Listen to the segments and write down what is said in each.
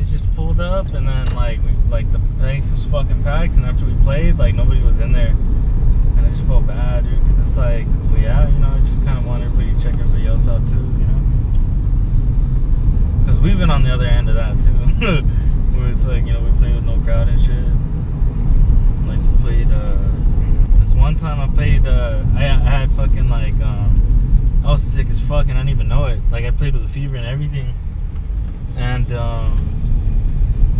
homies just pulled up, and then the place was fucking packed, and after we played, like nobody was in there, and I just felt bad, dude, because it's like, well, yeah, you know, I just kind of want everybody to check everybody else out too, you know, because we've been on the other end of that too, where it's like, you know, we played with no crowd and shit. Like we played this one time I played I had fucking like I was sick as fuck and I didn't even know it. Like I played with a fever and everything. And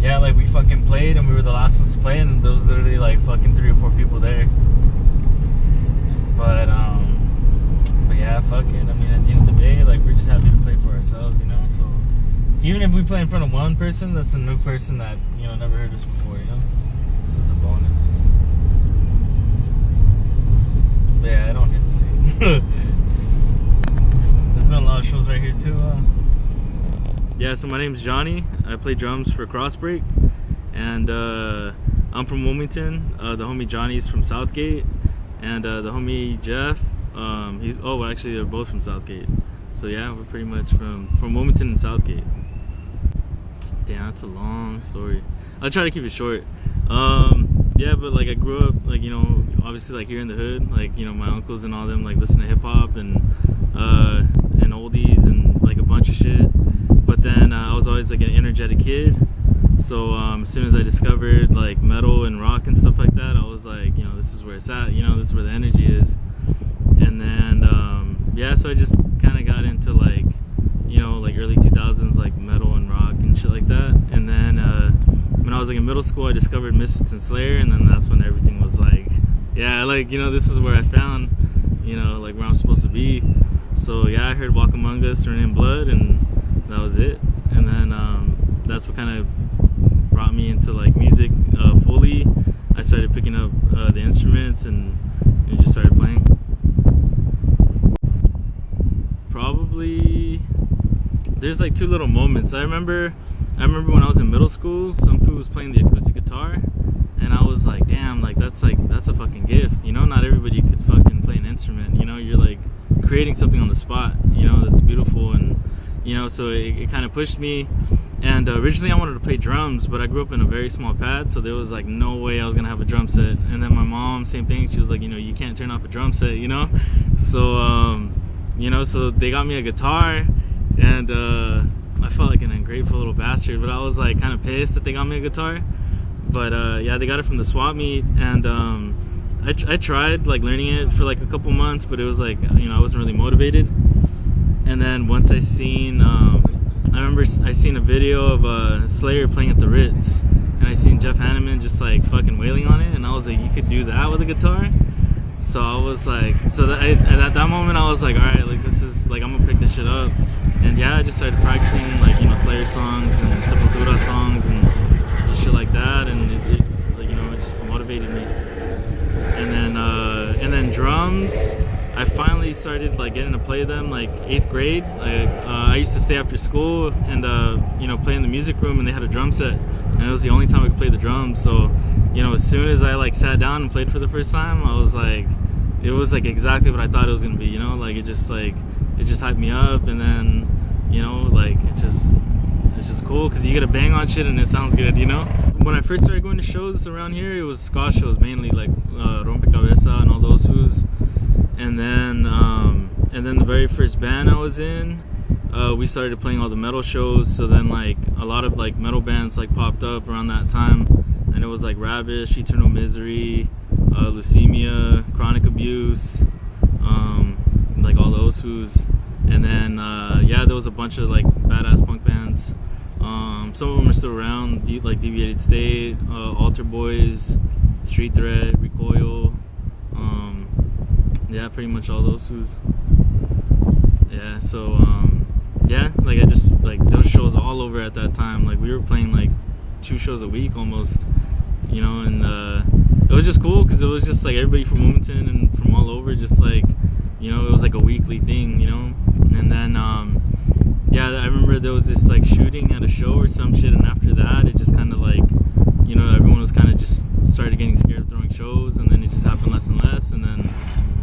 yeah, like we fucking played and we were the last ones to play, and there was literally like fucking 3 or 4 people there. But yeah, fuck it. I mean, at the end of the day, like we're just happy to play for ourselves, you know. So even if we play in front of one person, that's a new person that, you know, never heard us before, you know. So it's a bonus. But yeah, I don't hit the same. There's been a lot of shows right here too. Yeah, so my name's Johnny. I play drums for CrossBreak, and I'm from Wilmington. The homie Johnny's from Southgate, and the homie Jeff, actually they're both from Southgate. So yeah, we're pretty much from Wilmington and Southgate. Damn, that's a long story. I'll try to keep it short. Yeah, but like I grew up, like, you know, obviously like here in the hood, like, you know, my uncles and all them like listen to hip hop and oldies and like a bunch of shit. But then I was always like an energetic kid. So as soon as I discovered like metal and rock and stuff like that, I was like, you know, this is where it's at, you know, this is where the energy is. And then yeah, so I just kind of got into like, you know, like early 2000s like metal and rock and shit like that. And then when I was like in middle school, I discovered Misfits and Slayer, and then that's when everything was like, yeah, like, you know, this is where I found, you know, like where I'm supposed to be. So yeah, I heard Walk Among Us, Turn in Blood, and that was it. And then that's what kind of brought me into like music fully. I started picking up the instruments and just started playing. Probably there's like 2 little moments. I remember when I was in middle school, some fool was playing the acoustic guitar, and I was like, damn, like that's a fucking gift, you know. Not everybody could fucking play an instrument, you know. You're like creating something on the spot, you know, that's beautiful. And you know, so it kind of pushed me. And originally I wanted to play drums, but I grew up in a very small pad, so there was like no way I was gonna have a drum set. And then my mom, same thing, she was like, you know, you can't turn off a drum set, you know. So you know, so they got me a guitar, and I felt like an ungrateful little bastard, but I was like kind of pissed that they got me a guitar. But yeah, they got it from the swap meet, and I tried like learning it for like a couple months, but it was like, you know, I wasn't really motivated. And then once I seen I remember I seen a video of Slayer playing at the Ritz, and I seen Jeff Hanneman just like fucking wailing on it, and I was like, you could do that with a guitar? So I was like, at that moment I was like, all right, like this is like, I'm gonna pick this shit up. And yeah, I just started practicing like, you know, Slayer songs and Sepultura songs and just shit like that, and it like, you know, it just motivated me. And then drums, I finally started like getting to play them like 8th grade. I used to stay after school and you know, play in the music room, and they had a drum set, and it was the only time I could play the drums. So, you know, as soon as I like sat down and played for the first time, I was like, it was like exactly what I thought it was gonna be, you know. Like it just hyped me up. And then, you know, like it's just cool because you get to bang on shit and it sounds good, you know. When I first started going to shows around here, it was ska shows mainly, like Rompecabeza and all those foods. And then the very first band I was in, we started playing all the metal shows. So then like a lot of like metal bands like popped up around that time, and it was like Ravish, Eternal Misery, Leukemia, Chronic Abuse, like all those who's. And then yeah, there was a bunch of like badass punk bands. Some of them are still around, like Deviated State, Altar Boys, Street Threat, Recoil. Yeah, pretty much all those who's. Yeah, so yeah, like I just like those shows all over at that time. Like we were playing like 2 shows a week almost, you know. And it was just cool because it was just like everybody from Wilmington and from all over, just like, you know, it was like a weekly thing, you know. And then yeah, I remember there was this like shooting at a show or some shit, and after that it just kind of like, you know, everyone was kind of just started getting scared of throwing shows, and then it just happened less and less. And then,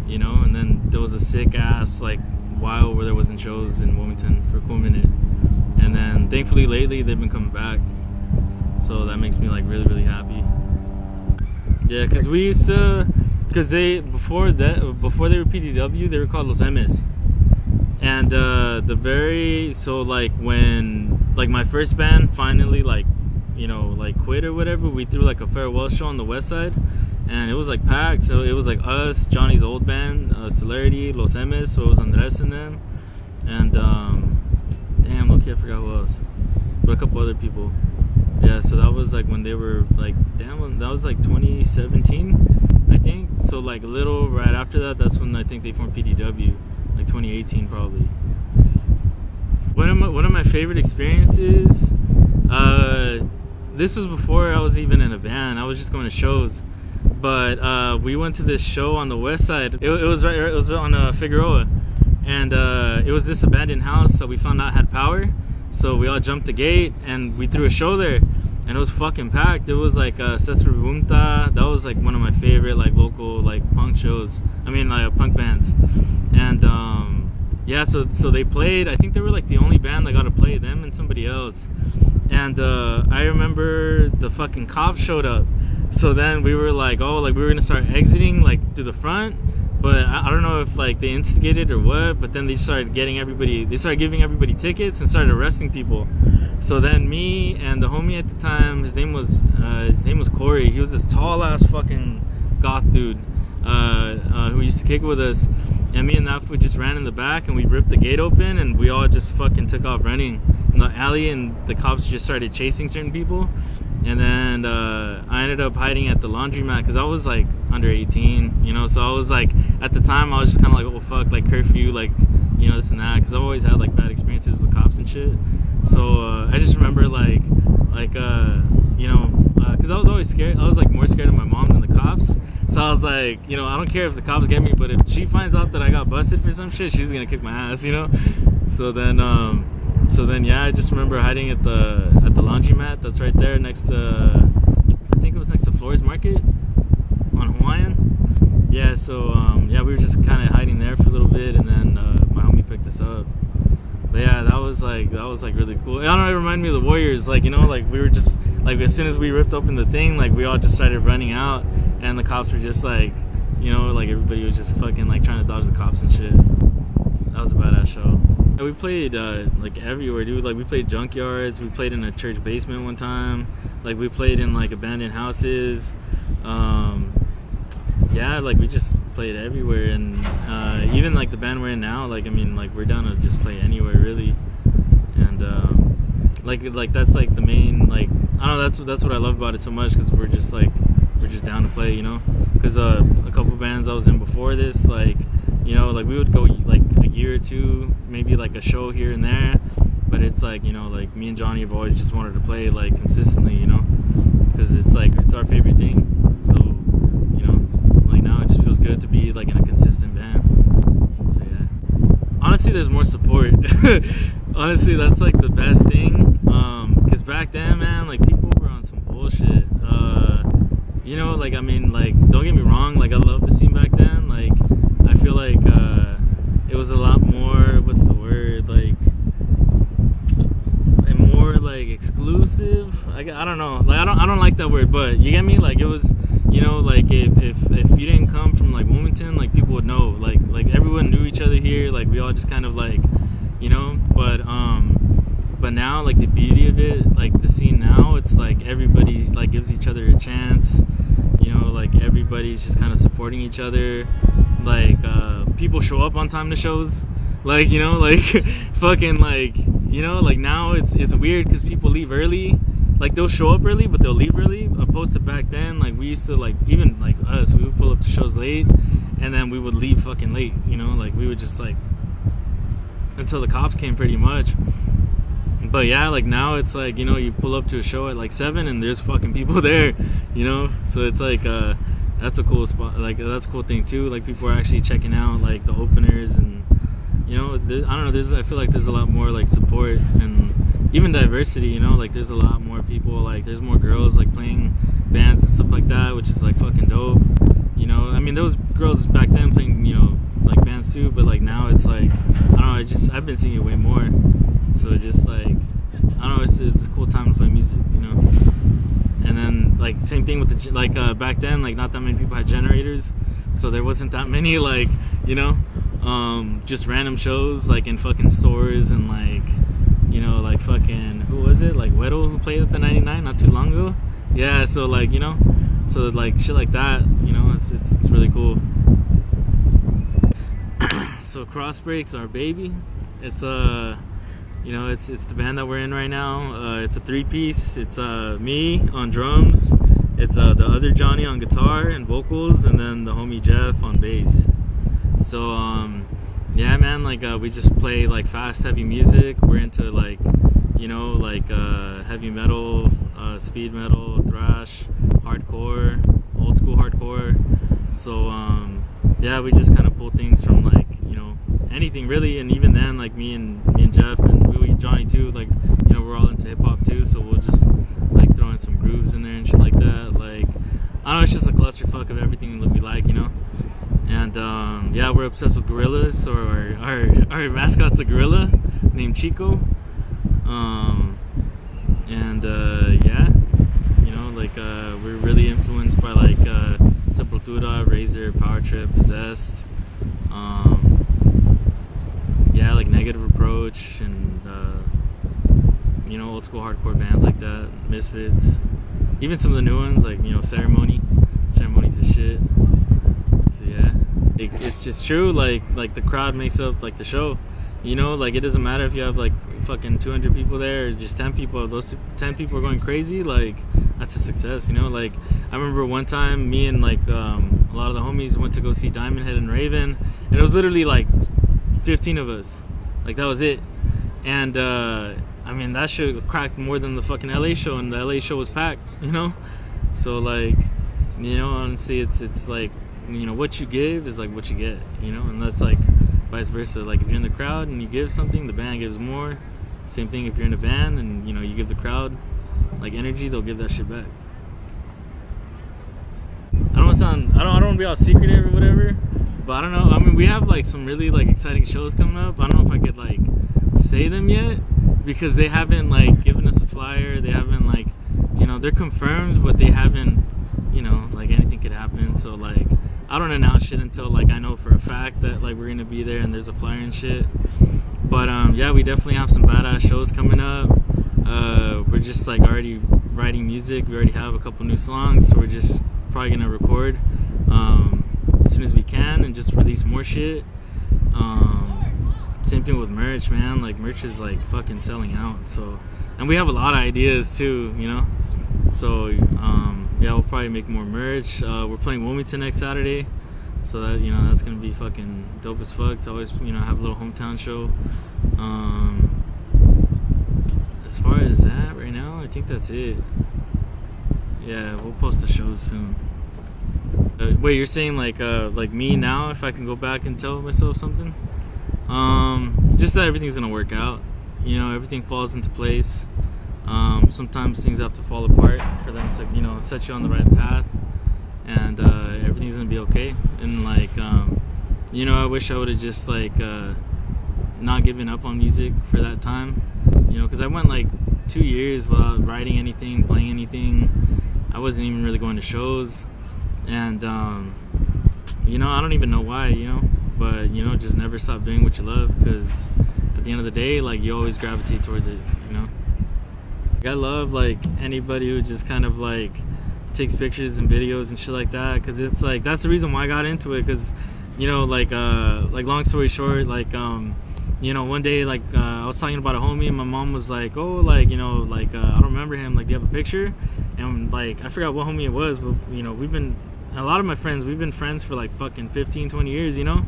you know, and then there was a sick ass like while where there wasn't shows in Wilmington for a cool minute, and then thankfully lately they've been coming back. So that makes me like really happy. Yeah, because we used to, because before they were PDW, they were called Los M's. And like when like my first band finally like, you know, like quit or whatever, we threw like a farewell show on the west side, and it was like packed. So it was like us, Johnny's old band, Celerity, Los M's, so it was Andres and them, and damn, okay, I forgot who else, but a couple other people. Yeah, so that was like when they were like, damn, that was like 2017, I think. So like a little right after that, that's when I think they formed PDW, like 2018 probably. One of my favorite experiences, this was before I was even in a band. I was just going to shows, but we went to this show on the west side. It was on Figueroa, and it was this abandoned house that we found out had power. So we all jumped the gate and we threw a show there, and it was fucking packed. It was like Sestra Bumta. That was like one of my favorite like local like punk shows. I mean like punk bands. And yeah, so they played. I think they were like the only band that got to play, them and somebody else. And I remember the fucking cops showed up. So then we were like, oh, like we were gonna start exiting like through the front. But I don't know if like they instigated or what, but then they started giving everybody tickets and started arresting people. So then me and the homie at the time, his name was Corey. He was this tall ass fucking goth dude who used to kick with us. And me and that fool just ran in the back, and we ripped the gate open, and we all just fucking took off running in the alley, and the cops just started chasing certain people. And then I ended up hiding at the laundromat because I was like under 18, you know. So I was like, at the time, I was just kind of like, oh fuck, like curfew, like, you know, this and that. Because I've always had like bad experiences with cops and shit. So I just remember like you know, because I was always scared. I was like more scared of my mom than the cops. So I was like, you know, I don't care if the cops get me, but if she finds out that I got busted for some shit, she's gonna kick my ass, you know. So then yeah, I just remember hiding at the laundromat that's right there next to, I think it was next to Flores Market on Hawaiian. Yeah, so yeah, we were just kind of hiding there for a little bit, and then my homie picked us up. But yeah, that was like really cool. I don't know, it reminded me of the Warriors, like, you know, like we were just like, as soon as we ripped open the thing, like we all just started running out, and the cops were just like, you know, like everybody was just fucking like trying to dodge the cops and shit. That was a badass show. We played like everywhere, dude. Like we played junkyards, we played in a church basement one time, like we played in like abandoned houses. Yeah, like we just played everywhere, and even like the band we're in now, like I mean, like we're down to just play anywhere really. And like that's like the main, like I don't know, that's what I love about it so much, because we're just down to play, you know. Because a couple bands I was in before this, like, you know, like we would go like a year or two, maybe like a show here and there, but it's like, you know, like me and Johnny have always just wanted to play like consistently, you know, because it's like it's our favorite thing. So, you know, like now it just feels good to be like in a consistent band. So yeah, honestly, there's more support. Honestly, that's like the best thing, because back then, man, like people were on some bullshit. You know, like I mean, like don't get me wrong, like I love the scene back then. Like I feel like it was a lot more, what's the word, like, and more like exclusive. I don't know, like I don't like that word, but you get me. Like it was, you know, like if you didn't come from like Wilmington, like people would know, like everyone knew each other here. Like we all just kind of like, you know, but now like the beauty of it, like the scene now, it's like everybody like gives each other a chance, you know, like everybody's just kind of supporting each other. Like people show up on time to shows, like, you know, like fucking, like, you know, like now it's weird because people leave early. Like they'll show up early but they'll leave early, opposed to back then. Like we used to, like, even like us, we would pull up to shows late and then we would leave fucking late, you know, like we would just like until the cops came pretty much. But yeah, like now it's like, you know, you pull up to a show at like 7 and there's fucking people there, you know. So it's like that's a cool spot, like that's a cool thing too. Like people are actually checking out like the openers, and you know, I don't know, I feel like there's a lot more like support and even diversity, you know. Like there's a lot more people, like there's more girls like playing bands and stuff like that, which is like fucking dope, you know. I mean, there was girls back then playing, you know, like bands too, but like now it's like, I don't know, I've been seeing it way more. So just like, I don't know, it's a cool time to play music, you know. like same thing with the like back then, like not that many people had generators, so there wasn't that many like, you know, just random shows like in fucking stores and like, you know, like fucking, who was it, like Weddle, who played at the 99 not too long ago. Yeah, so like, you know, so like shit like that, you know, it's really cool. So CrossBreak's our baby. It's you know, it's the band that we're in right now. It's a 3-piece. It's me on drums, it's the other Johnny on guitar and vocals, and then the homie Jeff on bass. So yeah, man, like we just play like fast, heavy music. We're into like, you know, like heavy metal, speed metal, thrash, hardcore, old school hardcore. So yeah, we just kind of pull things from like, you know, anything really. And even then, like me and Jeff and Johnny too, like, you know, we're all into hip hop too, so we'll just like throw in some grooves in there and shit like that. Like, I don't know, it's just a clusterfuck of everything that we like, you know. And yeah, we're obsessed with gorillas. Or our mascot's a gorilla named Chico. And yeah, you know, like we're really influenced by like Sepultura, Razor, Power Trip, Possessed, yeah, like Negative Approach, and you know, old school hardcore bands like that, Misfits, even some of the new ones like, you know, Ceremony's the shit. So yeah, it's just true, like the crowd makes up like the show, you know, like it doesn't matter if you have like fucking 200 people there or just 10 people. If those 10 people are going crazy, like that's a success, you know. Like I remember one time me and like a lot of the homies went to go see Diamond Head and Raven, and it was literally like 15 of us, like that was it. And I mean, that shit cracked more than the fucking LA show, and the LA show was packed, you know. So like, you know, honestly, it's like, you know, what you give is like what you get, you know. And that's like vice versa. Like if you're in the crowd and you give something, the band gives more. Same thing if you're in a band and, you know, you give the crowd like energy, they'll give that shit back. I don't want to be all secretive or whatever, but I don't know. I mean, we have like some really like exciting shows coming up. I don't know if I could like say them yet, because they haven't like given us a flyer. They haven't like, you know, they're confirmed, but they haven't, you know, like anything could happen. So like, I don't announce shit until like I know for a fact that like we're gonna be there and there's a flyer and shit. But yeah, we definitely have some badass shows coming up. We're just like already writing music. We already have a couple new songs, so we're just probably gonna record as soon as we can and just release more shit. Same thing with merch, man. Like merch is like fucking selling out. So, and we have a lot of ideas too, you know. So yeah, we'll probably make more merch. We're playing Wilmington next Saturday, so that, you know, that's gonna be fucking dope as fuck to always, you know, have a little hometown show. As far as that right now, I think that's it. Yeah, we'll post the shows soon. Wait, you're saying like me now, if I can go back and tell myself something? Just that everything's gonna work out, you know, everything falls into place. Sometimes things have to fall apart for them to, you know, set you on the right path, and everything's gonna be okay. And like, you know, I wish I would have just like not given up on music for that time, you know, because I went like 2 years without writing anything, playing anything. I wasn't even really going to shows, and you know, I don't even know why, you know, but you know, just never stop doing what you love, because at the end of the day, like, you always gravitate towards it, you know. I love like anybody who just kind of like takes pictures and videos and shit like that, because it's like, that's the reason why I got into it. Because, you know, like long story short, like you know, one day, like I was talking about a homie, and my mom was like, oh, like, you know, like I don't remember him, like, do you have a picture? And like, I forgot what homie it was, but you know, a lot of my friends, we've been friends for like fucking 15-20 years, you know.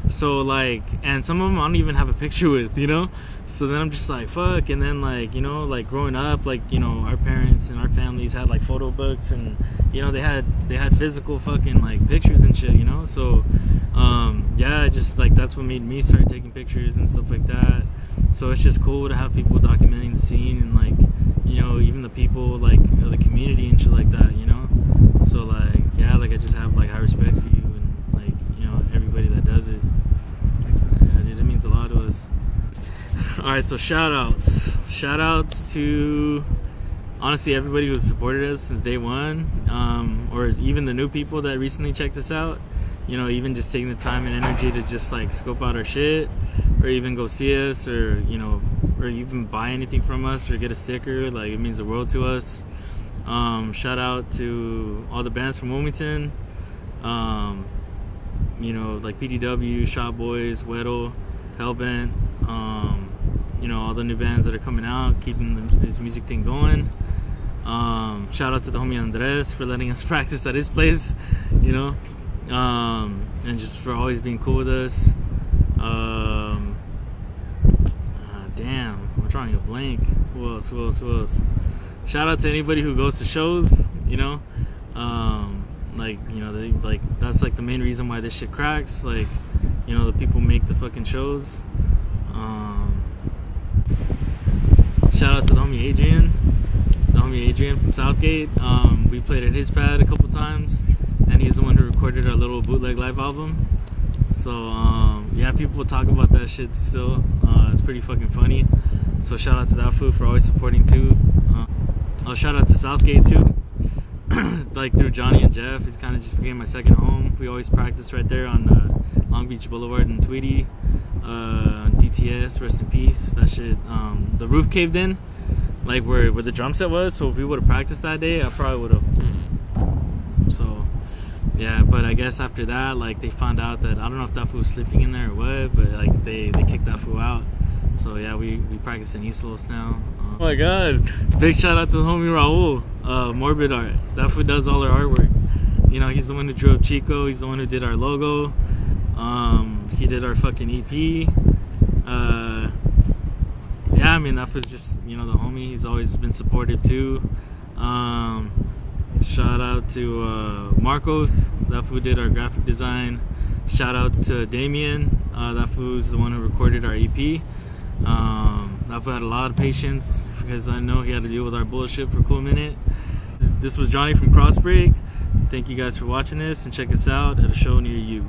So like, and some of them I don't even have a picture with, you know. So then I'm just like, fuck. And then like, you know, like growing up, like, you know, our parents and our families had like photo books, and you know, they had physical fucking like pictures and shit, you know. So yeah, just like, that's what made me start taking pictures and stuff like that. So it's just cool to have people documenting the scene, and like, you know, even the people like, you know, the community and shit like that, you know. So like, yeah, like I just have like high respect for you, and like, you know, everybody that does it. Yeah, dude, it means a lot to us. Alright, so shout outs to honestly, everybody who's supported us since day one, or even the new people that recently checked us out, you know, even just taking the time and energy to just like scope out our shit, or even go see us, or, you know, or even buy anything from us or get a sticker. Like, it means the world to us. Shout out to all the bands from Wilmington, you know, like PDW, Shot Boys, Weddle, Hellbent, you know, all the new bands that are coming out, keeping this music thing going. Shout out to the homie Andres for letting us practice at his place, you know, and just for always being cool with us. Damn, I'm drawing a blank. Who else? Shout out to anybody who goes to shows, you know, like, you know, like, that's like the main reason why this shit cracks. Like, you know, the people make the fucking shows. Shout out to the homie Adrian from Southgate. We played at his pad a couple times, and he's the one who recorded our little bootleg live album. So yeah, people talk about that shit still. It's pretty fucking funny. So shout out to that fool for always supporting too. Shout out to Southgate too. Like, through Johnny and Jeff, it's kind of just became my second home. We always practice right there on Long Beach Boulevard in Tweedy. DTS, rest in peace. That shit, the roof caved in, like where the drum set was. So if we would have practiced that day, I probably would have. So yeah, but I guess after that, like, they found out that, I don't know if that fool was sleeping in there or what, but like they kicked that fool out. So yeah, we practice in East Los now. Oh my god, big shout out to the homie Raul, Morbid Art. That fool does all our artwork. You know, he's the one who drew up Chico. He's the one who did our logo. He did our fucking EP. Yeah, I mean, that was just, you know, the homie. He's always been supportive too. Shout out to Marcos. That fool did our graphic design. Shout out to Damien. That fool's the one who recorded our EP. That fool had a lot of patience, because I know he had to deal with our bullshit for a cool minute. This was Johnny from CrossBreak. Thank you guys for watching this, and check us out at a show near you.